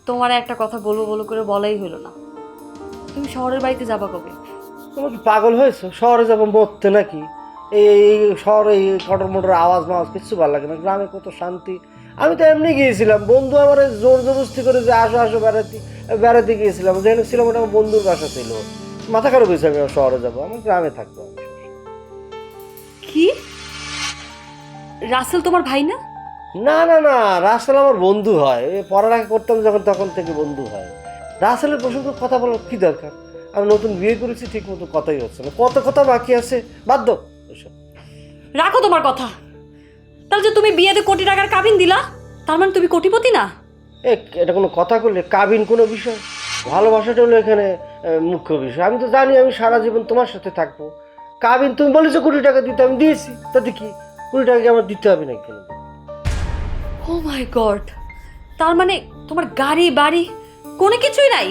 তোমার একটা কথা বলবো বলো করে বলাই হলো না। তুমি শহরের বাড়িতে যাবা কবে? তোমার কি পাগল হয়েছো? শহরে যাবো মরতে নাকি? এই শহরে এই কটর মোটর আওয়াজ মাওয়াজ কিচ্ছু ভালো লাগে না। গ্রামে কত শান্তি। আমি তো এমনি গিয়েছিলাম, বন্ধু আমার জোর জবরদস্তি করে যে আসো আসো বেড়াতে বেড়াতে গিয়েছিলাম। যেখানে ছিলাম ওটা আমার বন্ধুর বাসা ছিল। মাথা খারাপ হয়েছে আমি শহরে যাবো, আমার গ্রামে থাকবো আমি। কি? রাসেল তোমার ভাই না? না না না, রাসেল আমার বন্ধু হয়। পড়ালেখা করতাম যখন তখন থেকে বন্ধু হয়। রাসেলের প্রসঙ্গে কথা বলার কি দরকার? আমি নতুন বিয়ে করেছি, ঠিক মতো কথাই হচ্ছে না। কত কথা বাকি আছে, বাদ দাও এসব। রাখো তোমার কথা। তাহলে যে তুমি বিয়েতে কোটি টাকার কাবিন দিলা, তার মানে তুমি কোটিপতি না? এ, এটা কোনো কথা করলে? কাবিন কোনো বিষয়? ভালোবাসাটা হলো এখানে মুখ্য বিষয়। আমি তো জানি আমি সারা জীবন তোমার সাথে থাকবো। কাবিন তুমি বলেছো কোটি টাকা দিতে, আমি দিয়েছি, তাতে কি? কোটি টাকা কি আমার দিতে হবে না কেন? ও মাই গড, তার মানে তোমার গাড়ি বাড়ি কোনো কিছুই নাই?